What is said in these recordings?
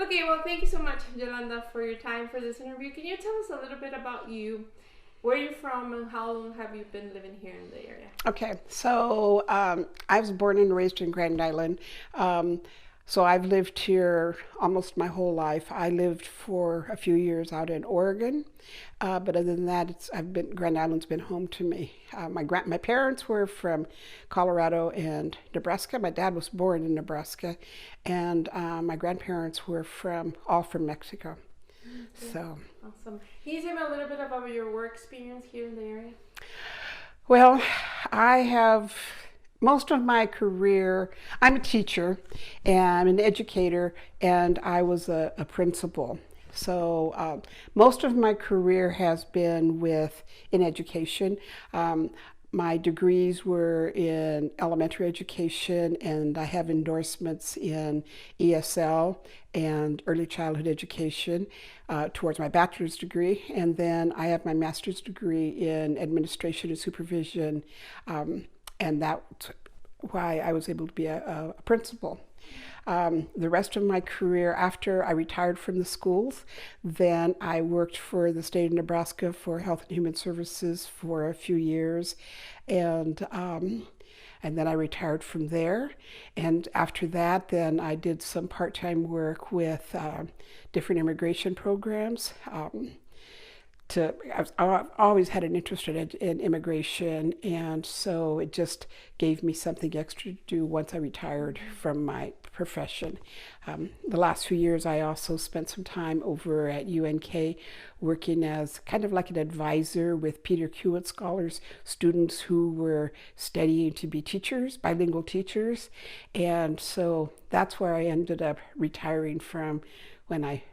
Okay, well, thank you so much, Yolanda, for your time for this interview. Can you tell us a little bit about you, where you're from, and how long have you been living here in the area? Okay, so I was born and raised in Grand Island. Um, so I've lived here almost my whole life. I lived for a few years out in Oregon, but other than that, Grand Island's been home to me. My parents were from Colorado and Nebraska. My dad was born in Nebraska, and my grandparents were all from Mexico. Okay, So. awesome. Can you tell me a little bit about your work experience here in the area? Well, I have most of my career, I'm a teacher and I'm an educator, and I was a principal. So most of my career has been in education. My degrees were in elementary education, and I have endorsements in ESL and early childhood education towards my bachelor's degree. And then I have my master's degree in administration and supervision, and that's why I was able to be a principal. The rest of my career, after I retired from the schools, then I worked for the state of Nebraska for Health and Human Services for a few years, and and then I retired from there. And after that, then I did some part-time work with different immigration programs. I've always had an interest in immigration, and so it just gave me something extra to do once I retired from my profession. The last few years, I also spent some time over at UNK working as kind of like an advisor with Peter Hewitt scholars, students who were studying to be teachers, bilingual teachers, and so that's where I ended up retiring from when I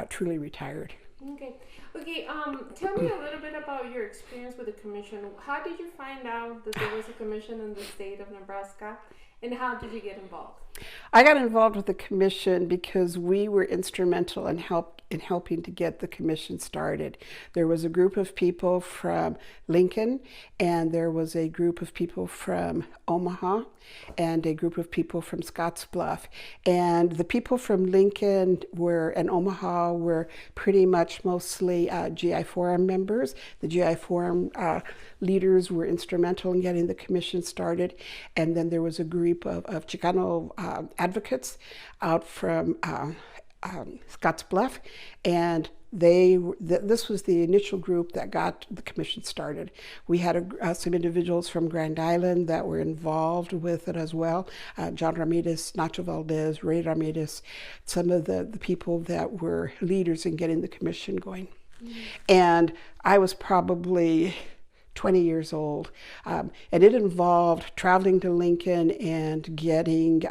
truly retired. Okay. Okay, tell me a little bit about your experience with the commission. How did you find out that there was a commission in the state of Nebraska, and how did you get involved? I got involved with the commission because we were instrumental in helping to get the commission started. There was a group of people from Lincoln, and there was a group of people from Omaha, and a group of people from Scottsbluff. And the people from Lincoln and Omaha were pretty much mostly GI Forum members. The GI Forum leaders were instrumental in getting the commission started. And then there was a group of Chicano advocates out from Scottsbluff, and this was the initial group that got the commission started. We had some individuals from Grand Island that were involved with it as well. John Ramirez, Nacho Valdez, Ray Ramirez, some of the people that were leaders in getting the commission going. Mm-hmm. And I was probably 20 years old. And it involved traveling to Lincoln and getting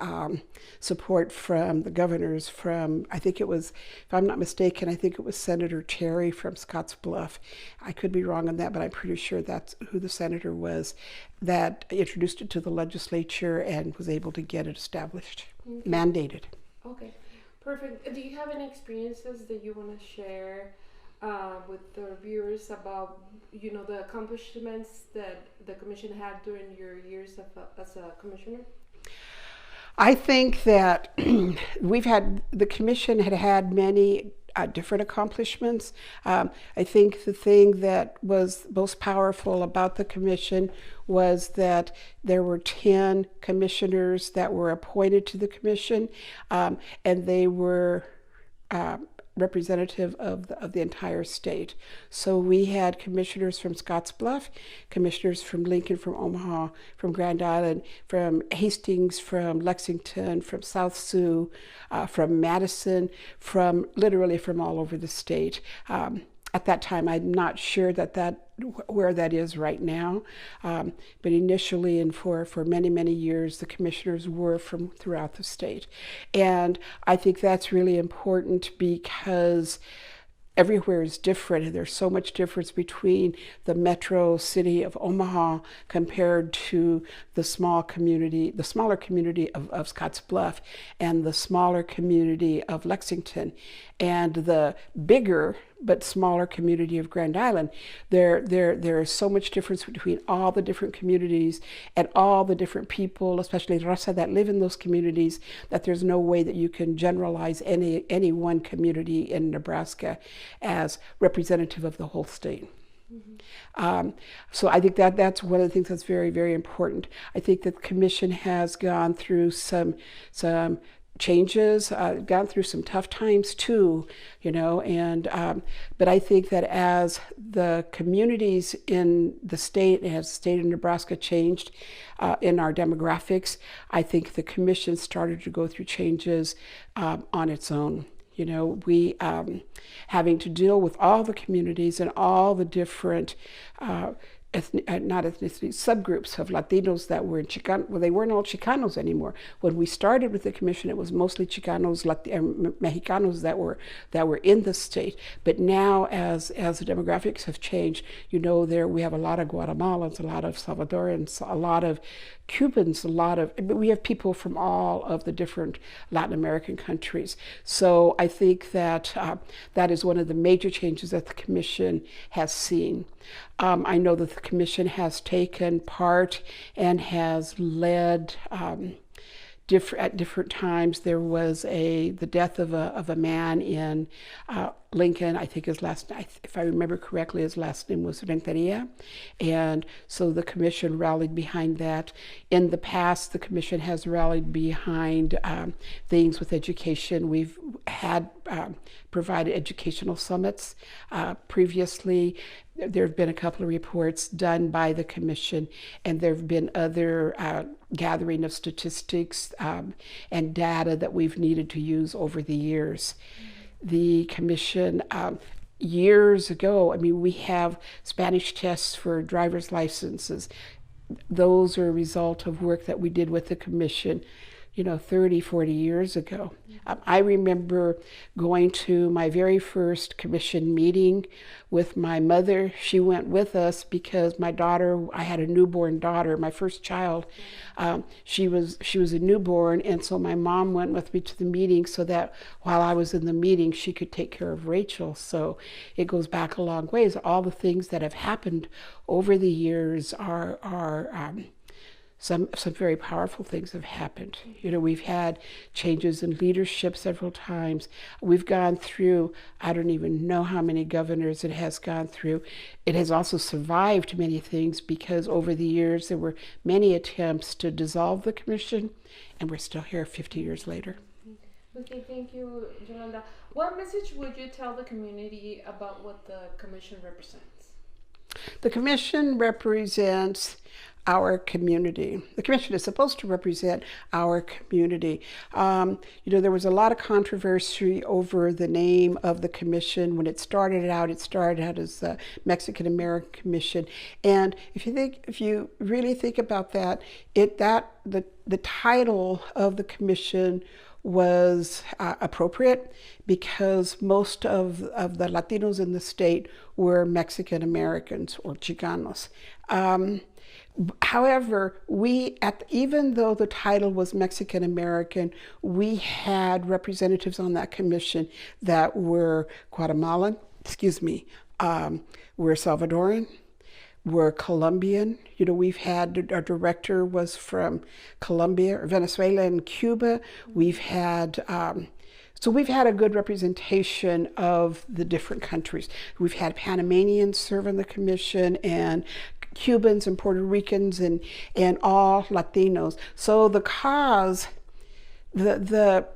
support from the governors from, I think it was, if I'm not mistaken, I think it was Senator Terry from Scottsbluff. I could be wrong on that, but I'm pretty sure that's who the senator was that introduced it to the legislature and was able to get it established, mandated. Okay, perfect. Do you have any experiences that you want to share with the viewers about, the accomplishments that the commission had during your years as a commissioner? I think that the commission had many different accomplishments. I think the thing that was most powerful about the commission was that there were 10 commissioners that were appointed to the commission, and they were representative of the entire state. So we had commissioners from Scottsbluff, commissioners from Lincoln, from Omaha, from Grand Island, from Hastings, from Lexington, from South Sioux, from Madison, literally from all over the state. At that time, I'm not sure where that is right now, but initially and for many, many years, the commissioners were from throughout the state. And I think that's really important because everywhere is different, and there's so much difference between the metro city of Omaha compared to the smaller community of Scottsbluff and the smaller community of Lexington. And the bigger, but smaller community of Grand Island. There is so much difference between all the different communities and all the different people, especially Raza that live in those communities, that there's no way that you can generalize any one community in Nebraska as representative of the whole state. So I think that's one of the things that's very, very important. I think that the commission has gone through some changes, gone through some tough times too, and but I think that as the communities in the state, as the state of Nebraska changed in our demographics, I think the commission started to go through changes on its own. We having to deal with all the communities and all the different not ethnicity, subgroups of Latinos that were in Chicano. Well, they weren't all Chicanos anymore. When we started with the commission, it was mostly Chicanos, Mexicanos that were in the state. But now, as the demographics have changed, there we have a lot of Guatemalans, a lot of Salvadorans, a lot of Cubans, we have people from all of the different Latin American countries. So I think that that is one of the major changes that the commission has seen. I know that the commission has taken part and has led at different times. There was the death of a man in Lincoln. I think if I remember correctly, his last name was Renteria, and so the commission rallied behind that. In the past, the commission has rallied behind things with education. We've had provided educational summits previously. There have been a couple of reports done by the commission, and there have been other gathering of statistics and data that we've needed to use over the years. The commission, years ago, we have Spanish tests for driver's licenses. Those are a result of work that we did with the commission 30, 40 years ago. I remember going to my very first commission meeting with my mother. She went with us because I had a newborn daughter, my first child. She was a newborn, and so my mom went with me to the meeting so that while I was in the meeting, she could take care of Rachel. So it goes back a long ways. All the things that have happened over the years are some very powerful things have happened. We've had changes in leadership several times. We've gone through, I don't even know how many governors it has gone through. It has also survived many things because over the years there were many attempts to dissolve the commission, and we're still here 50 years later. Okay, thank you, Yolanda. What message would you tell the community about what the commission represents? The commission represents our community. The commission is supposed to represent our community. There was a lot of controversy over the name of the commission. When it started out as the Mexican American Commission. And if you really think about that, the title of the commission was appropriate because most of the Latinos in the state were Mexican Americans or Chicanos. However, even though the title was Mexican American, we had representatives on that commission that were Guatemalan, were Salvadoran, were Colombian. We've had, our director was from Colombia, or Venezuela, and Cuba. We've had, so we've had a good representation of the different countries. We've had Panamanians serve on the commission, and Cubans and Puerto Ricans, and all Latinos. So the cause, the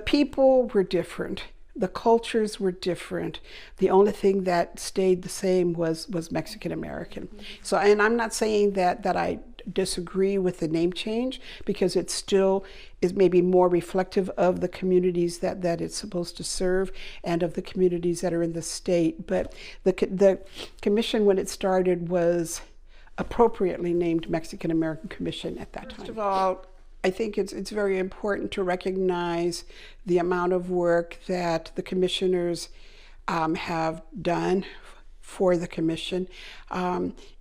people were different. The cultures were different. The only thing that stayed the same was Mexican American. So, and I'm not saying that I disagree with the name change, because it still is maybe more reflective of the communities that it's supposed to serve and of the communities that are in the state. But the commission, when it started, was appropriately named Mexican American Commission at that time. First of all, I think it's very important to recognize the amount of work that the commissioners have done for the commission.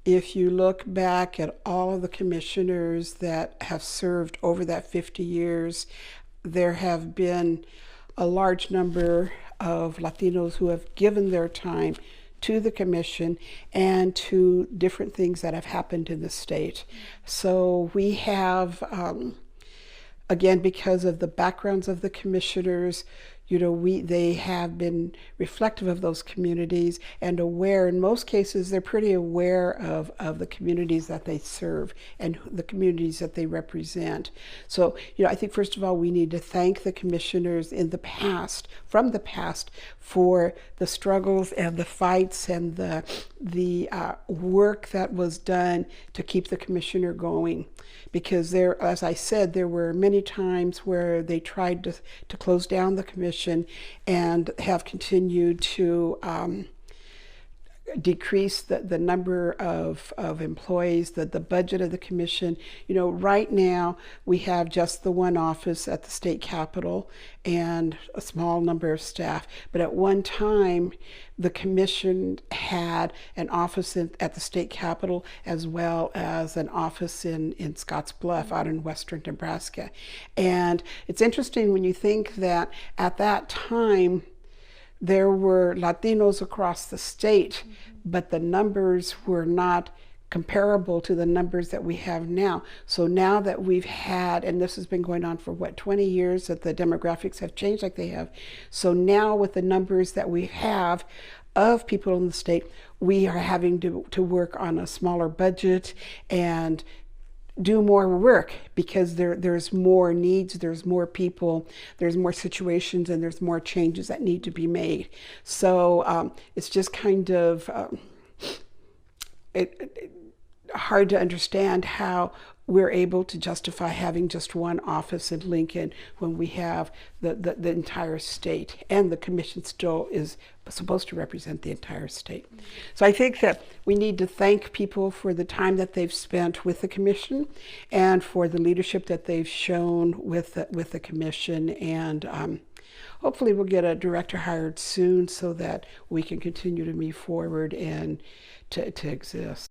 If you look back at all of the commissioners that have served over that 50 years, there have been a large number of Latinos who have given their time to the commission and to different things that have happened in the state. So we have, again, because of the backgrounds of the commissioners, they have been reflective of those communities and aware. In most cases, they're pretty aware of the communities that they serve and the communities that they represent. So, I think first of all, we need to thank the commissioners in the past, from the past, for the struggles and the fights and the work that was done to keep the commissioner going. Because there, as I said, there were many times where they tried to close down the commission and have continued to decrease the number of employees, the budget of the commission. Right now we have just the one office at the state capitol and a small number of staff. But at one time, the commission had an office at the state capitol as well as an office in Scottsbluff out in western Nebraska. And it's interesting when you think that at that time, there were Latinos across the state, but the numbers were not comparable to the numbers that we have now. So now that we've had, and this has been going on for 20 years, that the demographics have changed like they have. So now with the numbers that we have of people in the state, we are having to work on a smaller budget and do more work because there's more needs, there's more people, there's more situations, and there's more changes that need to be made. So it's just kind of hard to understand how we're able to justify having just one office in Lincoln when we have the entire state, and the commission still is supposed to represent the entire state. So I think that we need to thank people for the time that they've spent with the commission and for the leadership that they've shown with the commission, and hopefully we'll get a director hired soon so that we can continue to move forward and to exist.